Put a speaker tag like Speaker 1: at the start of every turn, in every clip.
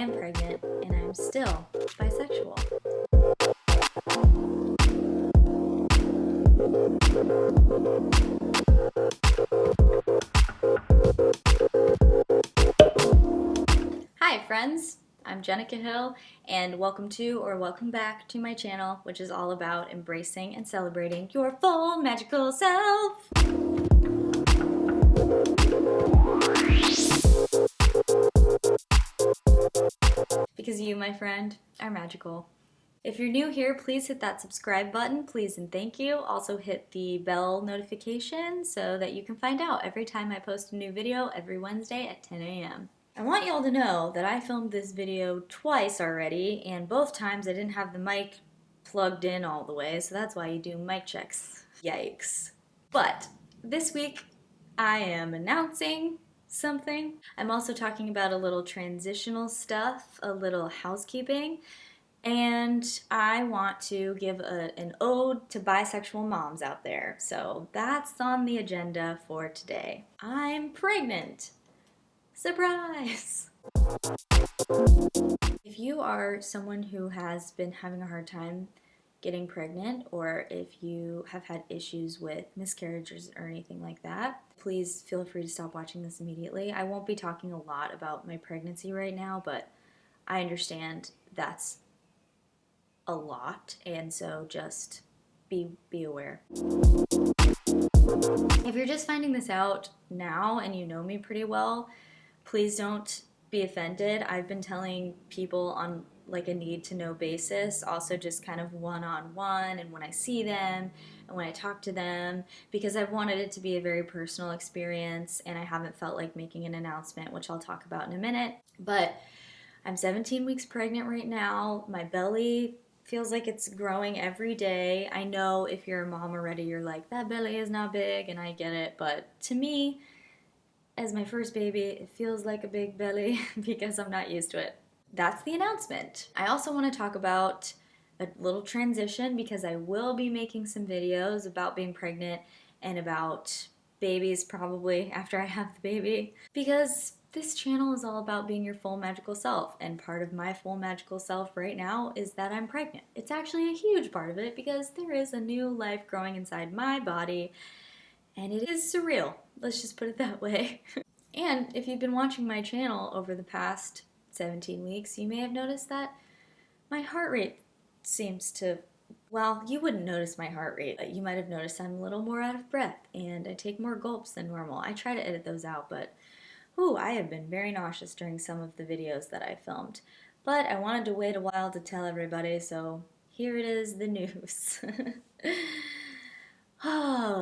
Speaker 1: am pregnant and I'm still bisexual. Hi friends, I'm Jenica Hill and welcome to or welcome back to my channel, which is all about embracing and celebrating your full magical self. Because you, my friend, are magical. If you're new here, please hit that subscribe button, please and thank you. Also hit the bell notification so that you can find out every time I post a new video every Wednesday at 10 a.m. I want y'all to know that I filmed this video twice already, and both times I didn't have the mic plugged in all the way, so that's why you do mic checks. Yikes. But this week I am announcing something. I'm also talking about a little transitional stuff, a little housekeeping, and I want to give an ode to bisexual moms out there. So that's on the agenda for today. I'm pregnant. Surprise! If you are someone who has been having a hard time getting pregnant, or if you have had issues with miscarriages or anything like that, please feel free to stop watching this immediately. I won't be talking a lot about my pregnancy right now, but I understand that's a lot, and so just be aware. If you're just finding this out now and you know me pretty well, please don't be offended. I've been telling people on like a need to know basis, also just kind of one-on-one and when I see them and when I talk to them, because I've wanted it to be a very personal experience and I haven't felt like making an announcement, which I'll talk about in a minute. But I'm 17 weeks pregnant right now. My belly feels like it's growing every day. I know if you're a mom already, you're like, that belly is not big, and I get it. But to me, as my first baby, it feels like a big belly because I'm not used to it. That's the announcement. I also want to talk about a little transition because I will be making some videos about being pregnant and about babies probably after I have the baby, because this channel is all about being your full magical self, and part of my full magical self right now is that I'm pregnant. It's actually a huge part of it because there is a new life growing inside my body, and it is surreal. Let's just put it that way. And if you've been watching my channel over the past 17 weeks, you may have noticed that my heart rate seems to, well, you wouldn't notice my heart rate. You might have noticed I'm a little more out of breath and I take more gulps than normal. I try to edit those out, but I have been very nauseous during some of the videos that I filmed. But I wanted to wait a while to tell everybody, so here it is, the news.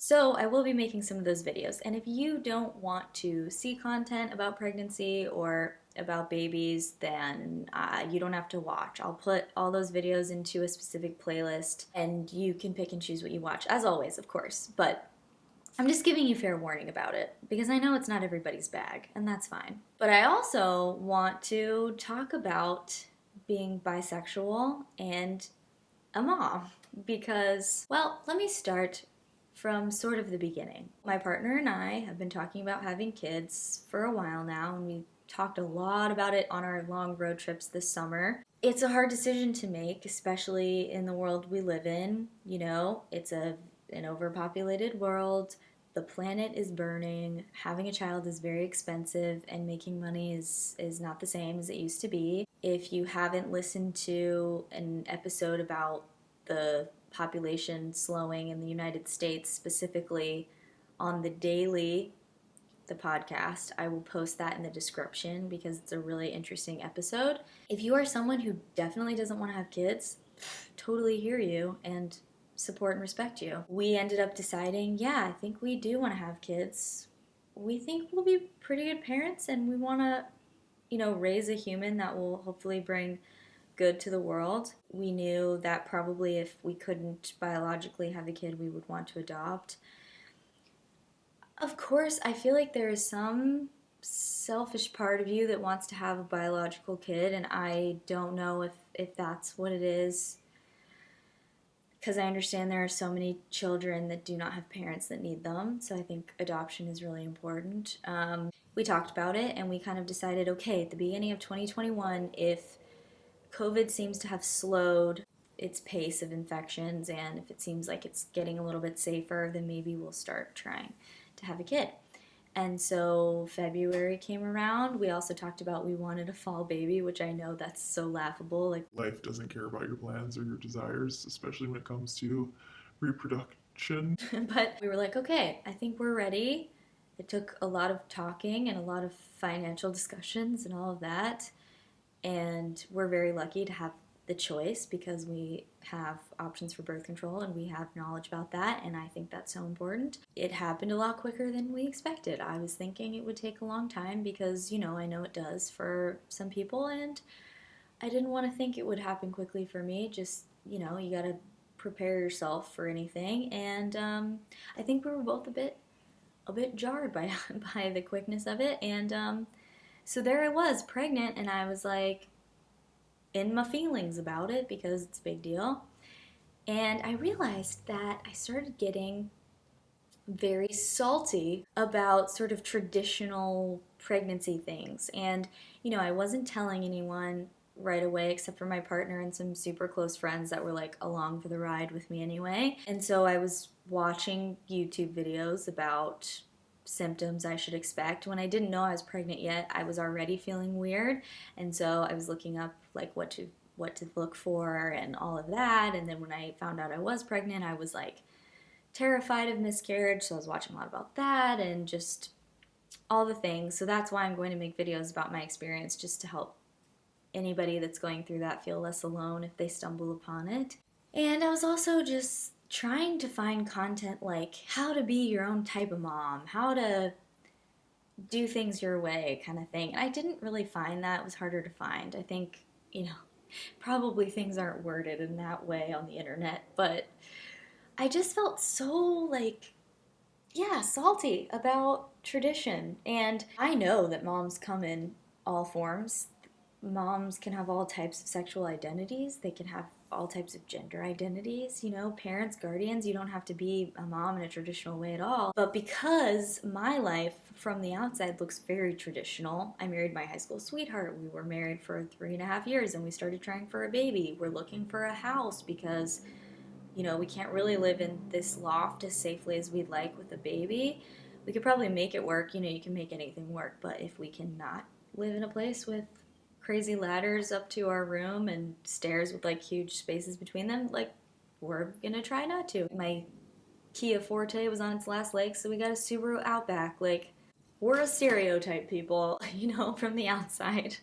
Speaker 1: So I will be making some of those videos, and if you don't want to see content about pregnancy or about babies, then you don't have to watch. I'll put all those videos into a specific playlist, and you can pick and choose what you watch, as always, of course, but I'm just giving you fair warning about it, because I know it's not everybody's bag, and that's fine. But I also want to talk about being bisexual and a mom, because, well, let me start from sort of the beginning. My partner and I have been talking about having kids for a while now, and we talked a lot about it on our long road trips this summer. It's a hard decision to make, especially in the world we live in. You know, it's an overpopulated world. The planet is burning. Having a child is very expensive, and making money is not the same as it used to be. If you haven't listened to an episode about the population slowing in the United States, specifically on the Daily, the podcast, I will post that in the description because it's a really interesting episode. If you are someone who definitely doesn't want to have kids, totally hear you and support and respect you. We ended up deciding, yeah, I think we do want to have kids. We think we'll be pretty good parents, and we want to, raise a human that will hopefully bring good to the world. We knew that probably if we couldn't biologically have a kid, we would want to adopt. Of course, I feel like there is some selfish part of you that wants to have a biological kid, and I don't know if that's what it is, because I understand there are so many children that do not have parents that need them, so I think adoption is really important. we talked about it and we kind of decided, okay, at the beginning of 2021, if COVID seems to have slowed its pace of infections and if it seems like it's getting a little bit safer, then maybe we'll start trying to have a kid. And so February came around. We also talked about we wanted a fall baby, which I know that's so laughable. Like,
Speaker 2: Life doesn't care about your plans or your desires, especially when it comes to reproduction.
Speaker 1: but we were like, okay, I think we're ready. It took a lot of talking and a lot of financial discussions and all of that. And we're very lucky to have the choice because we have options for birth control and we have knowledge about that, and I think that's so important. It happened a lot quicker than we expected. I was thinking it would take a long time because, I know it does for some people, and I didn't want to think it would happen quickly for me. Just, you gotta prepare yourself for anything, and I think we were both a bit jarred by by the quickness of it, and so there I was, pregnant, and I was like in my feelings about it because it's a big deal. And I realized that I started getting very salty about sort of traditional pregnancy things. And, I wasn't telling anyone right away except for my partner and some super close friends that were like along for the ride with me anyway. And so I was watching YouTube videos about symptoms I should expect. When I didn't know I was pregnant yet, I was already feeling weird. And so I was looking up like what to look for and all of that. And then when I found out I was pregnant, I was like terrified of miscarriage, so I was watching a lot about that and just all the things. So that's why I'm going to make videos about my experience, just to help anybody that's going through that feel less alone if they stumble upon it. And I was also just trying to find content like how to be your own type of mom, how to do things your way kind of thing. And I didn't really find that. It was harder to find. I think, probably things aren't worded in that way on the internet, but I just felt so like, yeah, salty about tradition. And I know that moms come in all forms. Moms can have all types of sexual identities, they can have all types of gender identities, parents, guardians. You don't have to be a mom in a traditional way at all. But because my life from the outside looks very traditional, I married my high school sweetheart. We were married for 3.5 years and we started trying for a baby. We're looking for a house because we can't really live in this loft as safely as we'd like with a baby. We could probably make it work. You can make anything work. But if we cannot live in a place with crazy ladders up to our room and stairs with like huge spaces between them, like, we're gonna try not to. My Kia Forte was on its last legs, so we got a Subaru Outback. Like, we're a stereotype, people, from the outside.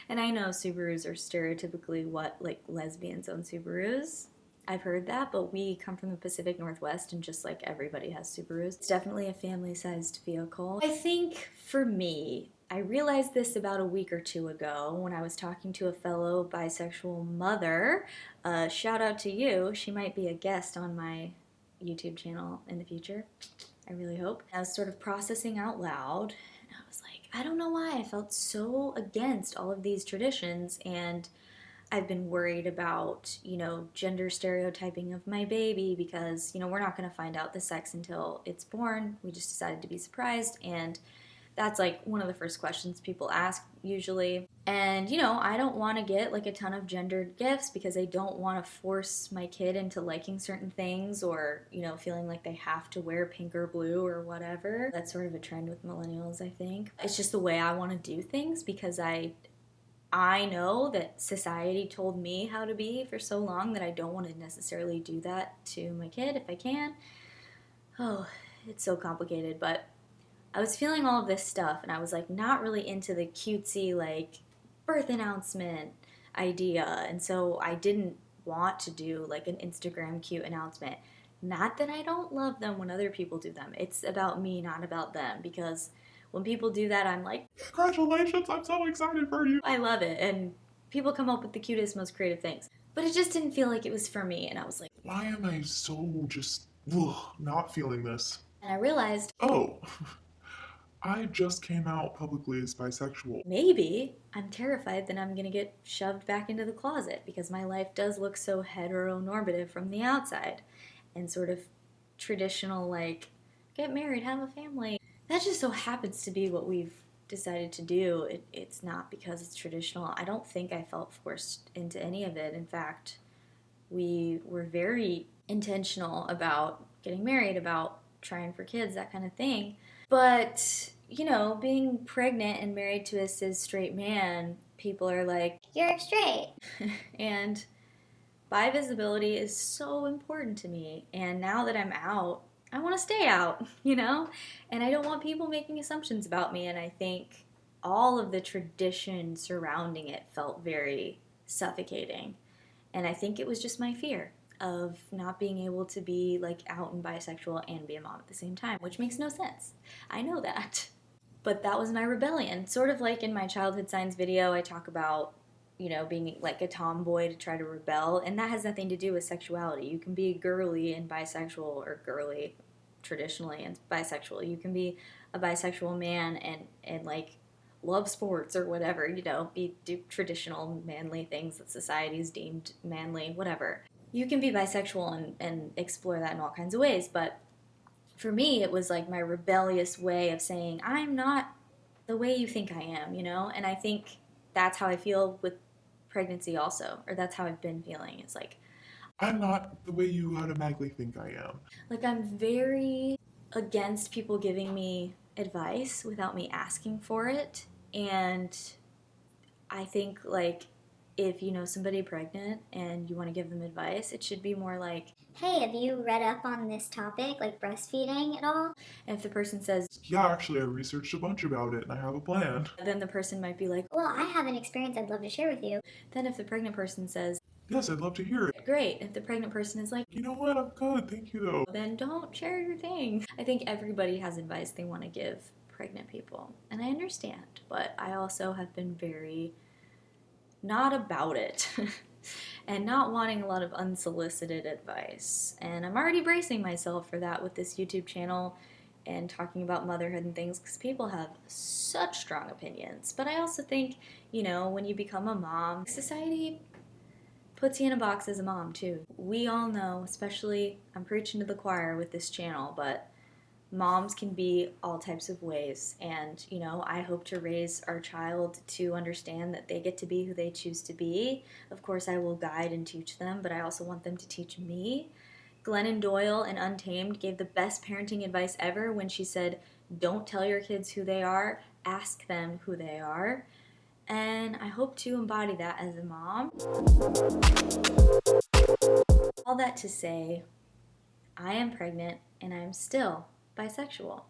Speaker 1: And I know Subarus are stereotypically what, like, lesbians own Subarus. I've heard that, but we come from the Pacific Northwest and just like everybody has Subarus. It's definitely a family-sized vehicle. I think for me, I realized this about a week or two ago when I was talking to a fellow bisexual mother. Shout out to you. She might be a guest on my YouTube channel in the future. I really hope. I was sort of processing out loud, and I was like, I don't know why I felt so against all of these traditions, and I've been worried about, gender stereotyping of my baby because, we're not going to find out the sex until it's born. We just decided to be surprised, and that's like one of the first questions people ask usually. And, I don't want to get like a ton of gendered gifts because I don't want to force my kid into liking certain things or, feeling like they have to wear pink or blue or whatever. That's sort of a trend with millennials, I think. It's just the way I want to do things because I know that society told me how to be for so long that I don't want to necessarily do that to my kid if I can. Oh, it's so complicated, but I was feeling all of this stuff and I was like not really into the cutesy like birth announcement idea, and so I didn't want to do like an Instagram cute announcement. Not that I don't love them when other people do them. It's about me, not about them, because when people do that, I'm like,
Speaker 2: Congratulations, I'm so excited for you.
Speaker 1: I love it, and people come up with the cutest, most creative things. But it just didn't feel like it was for me, and I was like,
Speaker 2: Why am I so just not feeling this?
Speaker 1: and I realized
Speaker 2: Oh, I just came out publicly as bisexual.
Speaker 1: maybe I'm terrified that I'm gonna get shoved back into the closet because my life does look so heteronormative from the outside and sort of traditional, like, get married, have a family. that just so happens to be what we've decided to do. It's not because it's traditional. I don't think I felt forced into any of it. In fact, we were very intentional about getting married, about trying for kids, that kind of thing. But, being pregnant and married to a cis straight man, people are like, you're straight. And bi visibility is so important to me. And now that I'm out, I want to stay out, And I don't want people making assumptions about me. And I think all of the tradition surrounding it felt very suffocating. And I think it was just my fear of not being able to be like out and bisexual and be a mom at the same time, which makes no sense. I know that. But that was my rebellion. Sort of like in my childhood signs video, I talk about, being like a tomboy to try to rebel. And that has nothing to do with sexuality. You can be girly and bisexual, or girly traditionally and bisexual. You can be a bisexual man and like love sports or whatever, do traditional manly things that society's deemed manly, whatever. You can be bisexual and explore that in all kinds of ways, but for me, it was like my rebellious way of saying, I'm not the way you think I am, And I think that's how I feel with pregnancy also, or that's how I've been feeling. It's
Speaker 2: I'm not the way you automatically think I am.
Speaker 1: I'm very against people giving me advice without me asking for it. And I think if you know somebody pregnant and you want to give them advice, it should be more like, hey, have you read up on this topic, like breastfeeding at all? And if the person says,
Speaker 2: Yeah, actually, I researched a bunch about it and I have a plan.
Speaker 1: then the person might be like, well, I have an experience I'd love to share with you. Then if the pregnant person says,
Speaker 2: Yes, I'd love to hear it.
Speaker 1: great. If the pregnant person is like,
Speaker 2: You know what? I'm good. Thank you, though.
Speaker 1: then don't share your thing. I think everybody has advice they want to give pregnant people. And I understand, but I also have been very not about it and not wanting a lot of unsolicited advice. And I'm already bracing myself for that with this YouTube channel and talking about motherhood and things because people have such strong opinions. But I also think, when you become a mom, society puts you in a box as a mom too. We all know, especially, I'm preaching to the choir with this channel, but moms can be all types of ways. And, I hope to raise our child to understand that they get to be who they choose to be. Of course, I will guide and teach them, but I also want them to teach me. Glennon Doyle in Untamed gave the best parenting advice ever when she said, don't tell your kids who they are, ask them who they are. And I hope to embody that as a mom. All that to say, I am pregnant and I'm still bisexual.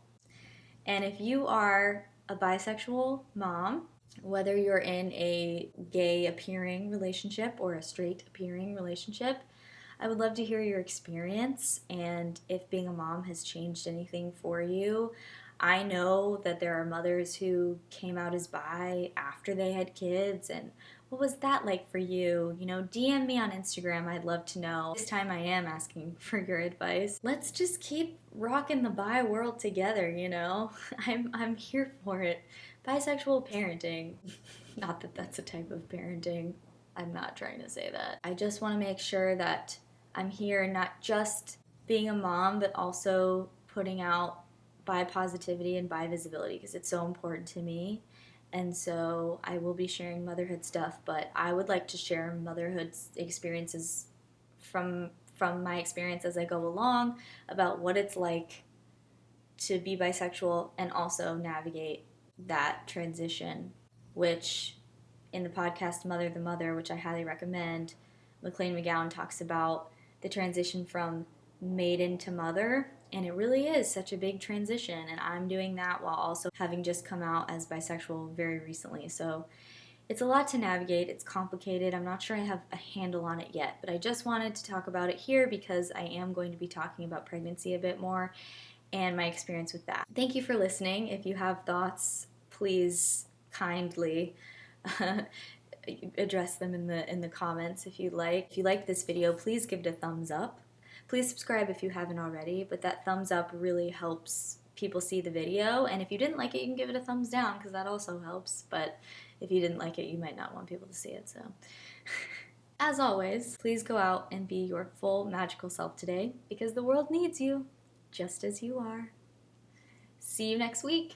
Speaker 1: And if you are a bisexual mom, whether you're in a gay appearing relationship or a straight appearing relationship, I would love to hear your experience and if being a mom has changed anything for you. I know that there are mothers who came out as bi after they had kids, and what was that like for you? DM me on Instagram. I'd love to know. This time I am asking for your advice. Let's just keep rocking the bi world together, I'm here for it. Bisexual parenting. Not that that's a type of parenting. I'm not trying to say that. I just want to make sure that I'm here not just being a mom, but also putting out bi positivity and bi visibility because it's so important to me. And so I will be sharing motherhood stuff, but I would like to share motherhood experiences from my experience as I go along about what it's like to be bisexual and also navigate that transition, which in the podcast Mother the Mother, which I highly recommend, McLean McGowan talks about the transition from maiden to mother, and it really is such a big transition, and I'm doing that while also having just come out as bisexual very recently. So it's a lot to navigate. It's complicated. I'm not sure I have a handle on it yet, but I just wanted to talk about it here because I am going to be talking about pregnancy a bit more and my experience with that. Thank you for listening. If you have thoughts, please kindly address them in the comments if you'd like. If you like this video, please give it a thumbs up. Please subscribe if you haven't already, but that thumbs up really helps people see the video. And if you didn't like it, you can give it a thumbs down because that also helps. But if you didn't like it, you might not want people to see it. So, as always, please go out and be your full magical self today because the world needs you just as you are. See you next week.